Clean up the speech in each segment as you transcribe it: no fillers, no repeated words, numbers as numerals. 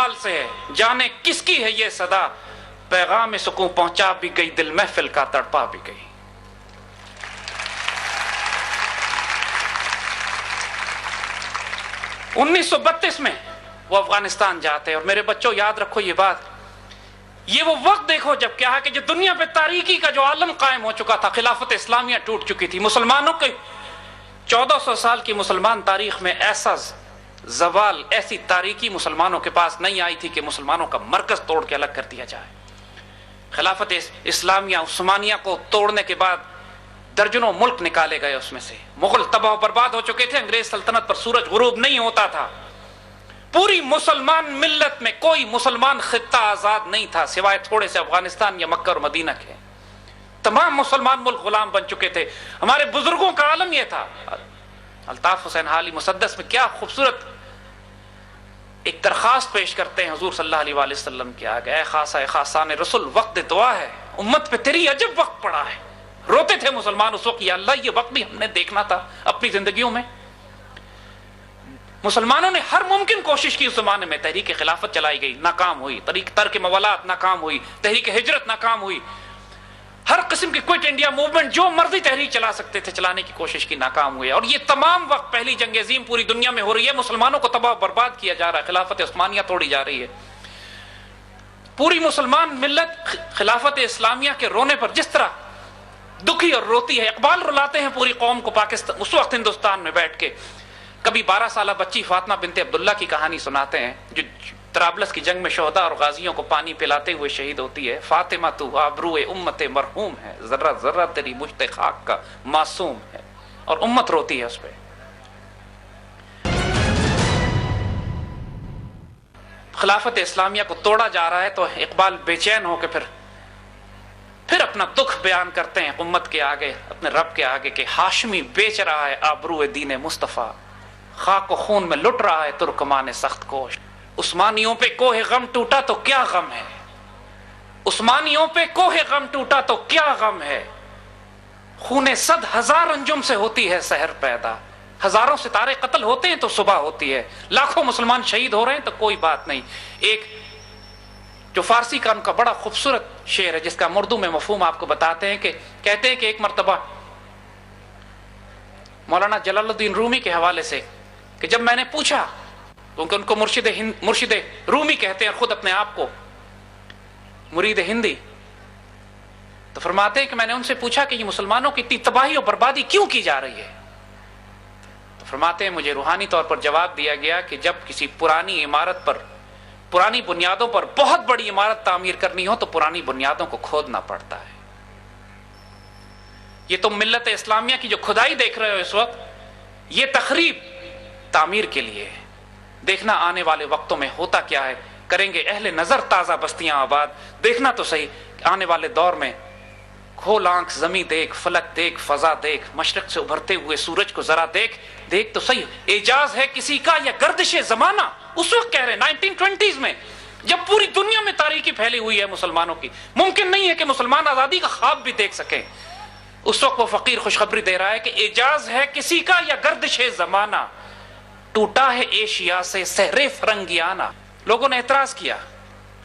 اقبال سے ہے، جانے کس کی ہے یہ صدا، پیغام سکون پہنچا بھی گئی، دل محفل کا تڑپا بھی گئی۔ 1932 میں وہ افغانستان جاتے ہیں، اور میرے بچوں یاد رکھو یہ بات، یہ وہ وقت دیکھو جب کیا ہے کہ جو دنیا پہ تاریکی کا جو عالم قائم ہو چکا تھا، خلافت اسلامیہ ٹوٹ چکی تھی، مسلمانوں کے 1400 سال کی مسلمان تاریخ میں ایسا زوال، ایسی تاریکی مسلمانوں کے پاس نہیں آئی تھی کہ مسلمانوں کا مرکز توڑ کے الگ کر دیا جائے۔ خلافت اسلامیہ عثمانیہ کو توڑنے کے بعد درجنوں ملک نکالے گئے، اس میں سے مغل تباہ و برباد ہو چکے تھے، انگریز سلطنت پر سورج غروب نہیں ہوتا تھا، پوری مسلمان ملت میں کوئی مسلمان خطہ آزاد نہیں تھا سوائے تھوڑے سے افغانستان یا مکہ اور مدینہ کے، تمام مسلمان ملک غلام بن چکے تھے۔ ہمارے بزرگوں کا عالم یہ تھا۔ الطاف حسین حالی مسدس میں کیا خوبصورت ایک درخواست پیش کرتے ہیں حضور صلی اللہ علیہ وآلہ وسلم کے آگے، اے خاصہ خاصان رسول، وقت دعا ہے، امت پہ تیری عجب وقت پڑا ہے۔ روتے تھے مسلمان اس وقت، یا اللہ یہ وقت بھی ہم نے دیکھنا تھا اپنی زندگیوں میں۔ مسلمانوں نے ہر ممکن کوشش کی اس زمانے میں، تحریک خلافت چلائی گئی، ناکام ہوئی، ترک موالات ناکام ہوئی، تحریک ہجرت ناکام ہوئی، ہر قسم کی کوئٹ انڈیا موومنٹ جو مرضی تحریک چلا سکتے تھے چلانے کی کوشش کی، ناکام ہوئے۔ اور یہ تمام وقت پہلی جنگ عظیم پوری دنیا میں ہو رہی ہے، مسلمانوں کو تباہ برباد کیا جا رہا ہے، خلافت عثمانیہ توڑی جا رہی ہے۔ پوری مسلمان ملت خلافت اسلامیہ کے رونے پر جس طرح دکھی اور روتی ہے، اقبال رلاتے ہیں پوری قوم کو پاکستان اس وقت ہندوستان میں بیٹھ کے۔ کبھی 12 سالہ بچی فاطمہ بنت عبداللہ کی کہانی سناتے ہیں، جو طرابلس کی جنگ میں شہداء اور غازیوں کو پانی پلاتے ہوئے شہید ہوتی ہے۔ فاطمہ تو آبرو امت مرحوم ہے، ذرہ ذرہ تیری مشت خاک کا معصوم ہے، اور امت روتی ہے اس پہ۔ خلافت اسلامیہ کو توڑا جا رہا ہے تو اقبال بے چین ہو کے پھر اپنا دکھ بیان کرتے ہیں امت کے آگے، اپنے رب کے آگے، کہ ہاشمی بیچ رہا ہے آبرو دین مصطفیٰ، خاک و خون میں لٹ رہا ہے ترکمان سخت کوش۔ عثمانیوں پہ کوہ غم ٹوٹا تو کیا غم ہے، عثمانیوں پہ کوہ غم ٹوٹا تو کیا غم ہے، خون 100,000 انجم سے ہوتی ہے سحر پیدا، ہزاروں ستارے قتل ہوتے ہیں تو صبح ہوتی ہے، لاکھوں مسلمان شہید ہو رہے ہیں تو کوئی بات نہیں۔ ایک جو فارسی کا ان کا بڑا خوبصورت شعر ہے، جس کا اردو میں مفہوم آپ کو بتاتے ہیں، کہ کہتے ہیں کہ ایک مرتبہ مولانا جلال الدین رومی کے حوالے سے، کہ جب میں نے پوچھا، کیونکہ ان کو مرشد رومی کہتے ہیں خود اپنے آپ کو، مرید ہندی، تو فرماتے ہیں کہ میں نے ان سے پوچھا کہ یہ مسلمانوں کی اتنی تباہی اور بربادی کیوں کی جا رہی ہے؟ تو فرماتے ہیں مجھے روحانی طور پر جواب دیا گیا کہ جب کسی پرانی عمارت پر، پرانی بنیادوں پر بہت بڑی عمارت تعمیر کرنی ہو تو پرانی بنیادوں کو کھودنا پڑتا ہے۔ یہ تم ملت اسلامیہ کی جو کھدائی دیکھ رہے ہو اس وقت، یہ تخریب تعمیر کے لیے ہے۔ دیکھنا آنے والے وقتوں میں ہوتا کیا ہے، کریں گے اہل نظر تازہ بستیاں آباد۔ دیکھنا تو صحیح کہ آنے والے دور میں کھول آنکھ، زمیں دیکھ، فلک دیکھ، فضا دیکھ، مشرق سے ابھرتے ہوئے سورج کو ذرا دیکھ تو صحیح، اعجاز ہے کسی کا یا گردش زمانہ۔ اس وقت کہہ رہے ہیں 1920s میں، جب پوری دنیا میں تاریکی پھیلی ہوئی ہے مسلمانوں کی، ممکن نہیں ہے کہ مسلمان آزادی کا خواب بھی دیکھ سکیں۔ اس وقت وہ فقیر خوشخبری دے رہا ہے کہ اعجاز ہے کسی کا یا گردش زمانہ، ٹوٹا ہے ایشیا سے سحر فرنگیانہ۔ لوگوں نے اعتراض کیا،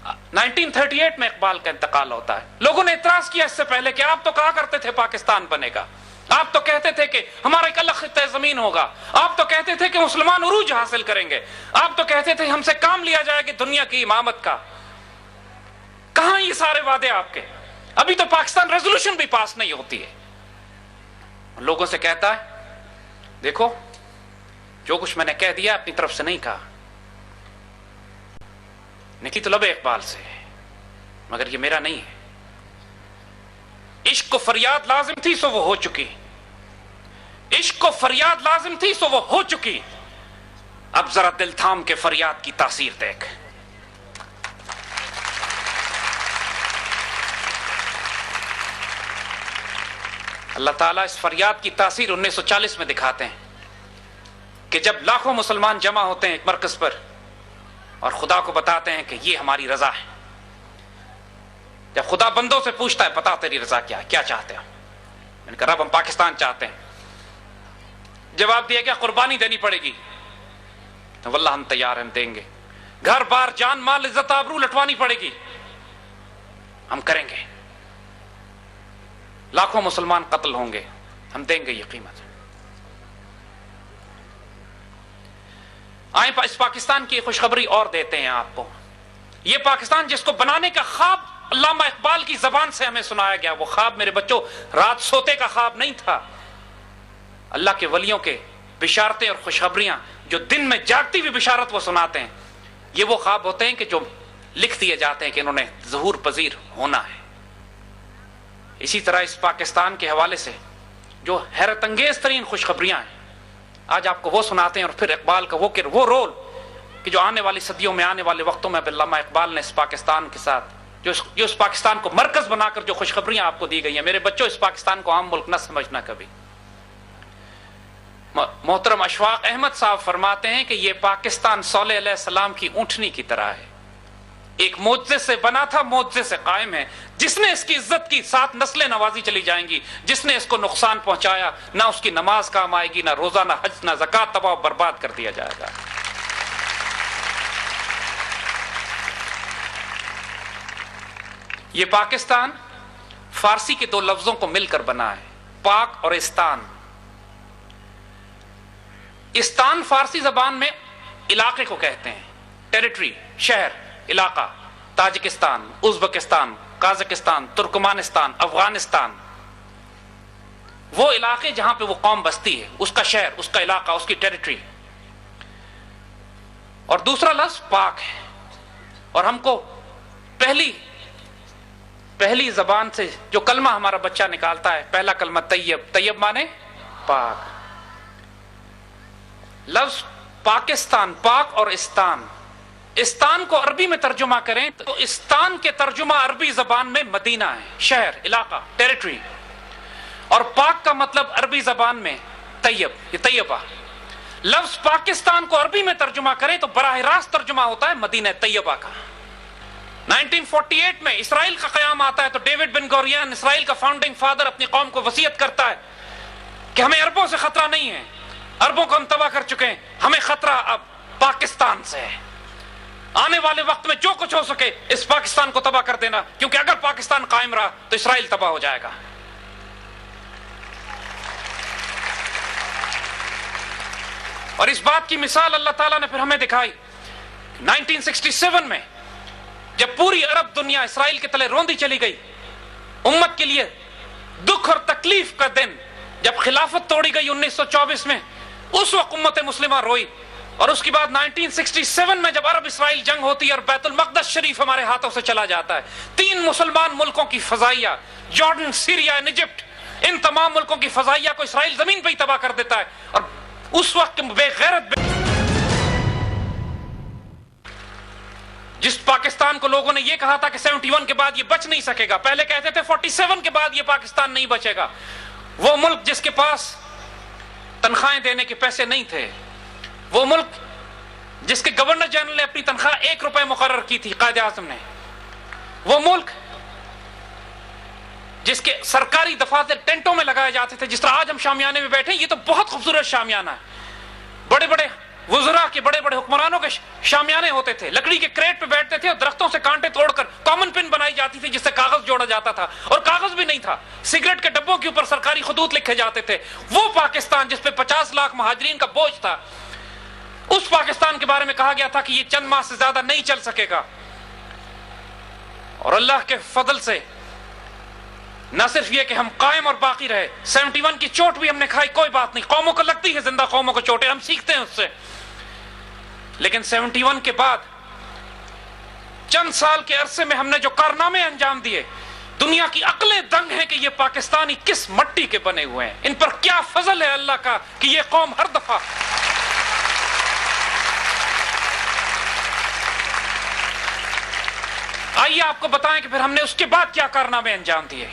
1938 میں اقبال کا انتقال ہوتا ہے، لوگوں نے اعتراض کیا اس سے پہلے کہ آپ تو کہا کرتے تھے پاکستان بنے گا، آپ تو کہتے تھے کہ ہمارا ایک الگ خطہ زمین ہوگا، آپ تو کہتے تھے کہ مسلمان عروج حاصل کریں گے، آپ تو کہتے تھے ہم سے کام لیا جائے گا دنیا کی امامت کا۔ کہاں یہ سارے وعدے آپ کے؟ ابھی تو پاکستان ریزولوشن بھی پاس نہیں ہوتی ہے۔ لوگوں سے کہتا ہے دیکھو جو کچھ میں نے کہہ دیا اپنی طرف سے نہیں کہا، نکلی تو لب اقبال سے، مگر یہ میرا نہیں ہے۔ عشق کو فریاد لازم تھی سو وہ ہو چکی، عشق کو فریاد لازم تھی سو وہ ہو چکی، اب ذرا دل تھام کے فریاد کی تاثیر دیکھ۔ اللہ تعالیٰ اس فریاد کی تاثیر 1940 میں دکھاتے ہیں کہ جب لاکھوں مسلمان جمع ہوتے ہیں ایک مرکز پر اور خدا کو بتاتے ہیں کہ یہ ہماری رضا ہے۔ جب خدا بندوں سے پوچھتا ہے بتا تیری رضا کیا ہے، کیا چاہتے ہو؟ میں نے کہا رب ہم پاکستان چاہتے ہیں۔ جواب دیا گیا قربانی دینی پڑے گی، تو واللہ ہم تیار ہیں، ہم دیں گے۔ گھر بار جان مال عزت آبرو لٹوانی پڑے گی، ہم کریں گے، لاکھوں مسلمان قتل ہوں گے، ہم دیں گے یہ قیمت۔ آئیں اس پاکستان کی خوشخبری اور دیتے ہیں آپ کو۔ یہ پاکستان جس کو بنانے کا خواب علامہ اقبال کی زبان سے ہمیں سنایا گیا، وہ خواب میرے بچوں رات سوتے کا خواب نہیں تھا۔ اللہ کے ولیوں کے بشارتیں اور خوشخبریاں جو دن میں جاگتی ہوئی بشارت وہ سناتے ہیں، یہ وہ خواب ہوتے ہیں کہ جو لکھ دیے جاتے ہیں کہ انہوں نے ظہور پذیر ہونا ہے۔ اسی طرح اس پاکستان کے حوالے سے جو حیرت انگیز ترین خوشخبریاں ہیں آج آپ کو وہ سناتے ہیں، اور پھر اقبال کا وہ رول کہ جو آنے والی صدیوں میں، آنے والے وقتوں میں علامہ اقبال نے اس پاکستان کے ساتھ جو اس پاکستان کو مرکز بنا کر جو خوشخبریاں آپ کو دی گئی ہیں، میرے بچوں اس پاکستان کو عام ملک نہ سمجھنا کبھی۔ محترم اشفاق احمد صاحب فرماتے ہیں کہ یہ پاکستان صالح علیہ السلام کی اونٹنی کی طرح ہے، ایک معجزے سے بنا تھا، معجزے سے قائم ہے۔ جس نے اس کی عزت کی، 7 نسلیں نوازی چلی جائیں گی۔ جس نے اس کو نقصان پہنچایا، نہ اس کی نماز کام آئے گی، نہ روزہ، نہ حج، نہ زکوٰۃ، تباہ و برباد کر دیا جائے گا۔ یہ پاکستان فارسی کے 2 لفظوں کو مل کر بنا ہے، پاک اور استان۔ استان فارسی زبان میں علاقے کو کہتے ہیں، ٹیریٹری، شہر، علاقہ۔ Tajikistan, Uzbekistan, Kazakhstan, Turkmenistan, Afghanistan, وہ علاقے جہاں پہ وہ قوم بستی ہے، اس کا شہر، اس کا علاقہ، اس کی ٹیریٹری۔ اور دوسرا لفظ پاک ہے، اور ہم کو پہلی زبان سے جو کلمہ ہمارا بچہ نکالتا ہے، پہلا کلمہ طیب، طیب مانے پاک۔ لفظ پاکستان، پاک اور استان، استان کو عربی میں ترجمہ کریں تو استان کے ترجمہ عربی زبان میں مدینہ ہے، شہر، علاقہ، ٹیریٹری، اور پاک کا مطلب عربی زبان میں طیب، یہ طیبہ۔ لفظ پاکستان کو عربی میں ترجمہ کریں تو براہ راست ترجمہ ہوتا ہے مدینہ طیبہ کا۔ 1948 میں اسرائیل کا قیام آتا ہے تو ڈیوڈ بن گوریان، اسرائیل کا فاؤنڈنگ فادر، اپنی قوم کو وصیت کرتا ہے کہ ہمیں عربوں سے خطرہ نہیں ہے، عربوں کو ہم تباہ کر چکے ہیں، ہمیں خطرہ اب پاکستان سے ہے۔ آنے والے وقت میں جو کچھ ہو سکے اس پاکستان کو تباہ کر دینا، کیونکہ اگر پاکستان قائم رہا تو اسرائیل تباہ ہو جائے گا۔ اور اس بات کی مثال اللہ تعالیٰ نے پھر ہمیں دکھائی 1967 میں، جب پوری عرب دنیا اسرائیل کے تلے روندی چلی گئی، امت کے لیے دکھ اور تکلیف کا دن، جب خلافت توڑی گئی 1924 میں، اس وقت امت مسلمہ روئی۔ اور اس کے بعد 1967 میں جب عرب اسرائیل جنگ ہوتی ہے اور بیت المقدس شریف ہمارے ہاتھوں سے چلا جاتا ہے، 3 مسلمان ملکوں کی فضائیہ، جارڈن، سیریا، ایجپٹ، ان تمام ملکوں کی فضائیہ کو اسرائیل زمین پہ ہی تباہ کر دیتا ہے۔ اور اس وقت بے غیرت جس پاکستان کو لوگوں نے یہ کہا تھا کہ 71 کے بعد یہ بچ نہیں سکے گا، پہلے کہتے تھے 47 کے بعد یہ پاکستان نہیں بچے گا، وہ ملک جس کے پاس تنخواہیں دینے کے پیسے نہیں تھے، وہ ملک جس کے گورنر جنرل نے اپنی تنخواہ 1 روپے مقرر کی تھی، قائد اعظم نے، وہ ملک جس کے سرکاری دفاتر ٹینٹوں میں لگائے جاتے تھے، جس طرح آج ہم شامیانے میں بیٹھے ہیں، یہ تو بہت خوبصورت شامیانہ ہے، بڑے بڑے وزراء کے، بڑے بڑے حکمرانوں کے شامیانے ہوتے تھے، لکڑی کے کریٹ پہ بیٹھتے تھے اور درختوں سے کانٹے توڑ کر کامن پن بنائی جاتی تھی جس سے کاغذ جوڑا جاتا تھا، اور کاغذ بھی نہیں تھا، سگریٹ کے ڈبوں کے اوپر سرکاری خطوط لکھے جاتے تھے۔ وہ پاکستان جس پہ 50 لاکھ مہاجرین کا بوجھ تھا، اس پاکستان کے بارے میں کہا گیا تھا کہ یہ چند ماہ سے زیادہ نہیں چل سکے گا، اور اللہ کے فضل سے نہ صرف یہ کہ ہم قائم اور باقی رہے، 71 کی چوٹ بھی ہم نے کھائی، کوئی بات نہیں، قوموں کو لگتی ہے زندہ قوموں کو چوٹیں، ہم سیکھتے ہیں اس سے، لیکن 71 کے بعد چند سال کے عرصے میں ہم نے جو کارنامے انجام دیے، دنیا کی عقلیں دنگ ہیں کہ یہ پاکستانی کس مٹی کے بنے ہوئے ہیں، ان پر کیا فضل ہے اللہ کا کہ یہ قوم ہر دفعہ آئیے آپ کو بتائیں کہ پھر ہم نے اس کے بعد کیا کارنامے انجام دیے۔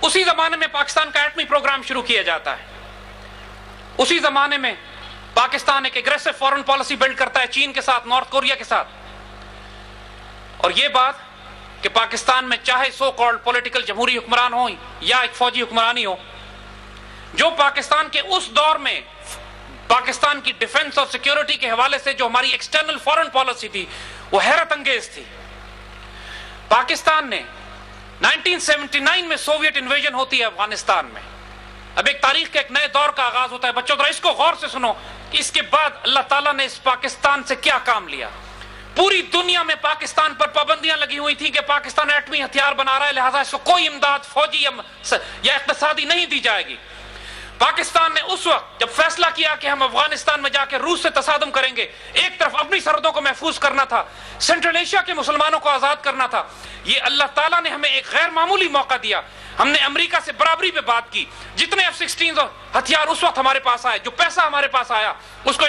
اسی زمانے میں پاکستان کا ایٹمی پروگرام شروع کیا جاتا ہے، اسی زمانے میں پاکستان ایک اگریسو فورن پالیسی بلڈ کرتا ہے چین کے ساتھ، نارتھ کوریا کے ساتھ، اور یہ بات کہ پاکستان میں چاہے سو کالڈ پولیٹیکل جمہوری حکمران ہوں یا ایک فوجی حکمرانی ہو، جو پاکستان کے اس دور میں پاکستان کی ڈیفنس اور سیکیورٹی کے حوالے سے جو ہماری ایکسٹرنل فورن پالیسی تھی وہ حیرت انگیز تھی. پاکستان نے 1979 میں سوویت انویژن ہوتی ہے افغانستان میں. اب ایک تاریخ کے ایک نئے دور کا آغاز ہوتا ہے. بچوں ذرا اس کو غور سے سنو کہ اس کے بعد اللہ تعالیٰ نے اس پاکستان سے کیا کام لیا. پوری دنیا میں پاکستان پر پابندیاں لگی ہوئی تھیں کہ پاکستان ایٹمی ہتھیار بنا رہا ہے, لہذا اس کو کوئی امداد فوجی یا اقتصادی نہیں دی جائے گی. پاکستان نے اس وقت جب فیصلہ کیا کہ ہم افغانستان میں جا کے روس سے تصادم کریں گے, ایک طرف اپنی سرحدوں کو محفوظ کرنا تھا, سینٹرل ایشیا کے مسلمانوں کو آزاد کرنا تھا. یہ اللہ تعالیٰ نے ہمیں ایک غیر معمولی موقع دیا. ہم نے امریکہ سے برابری پہ بات کی. جتنے F-16 ہتھیار اس وقت ہمارے پاس آئے, جو پیسہ ہمارے پاس آیا اس کو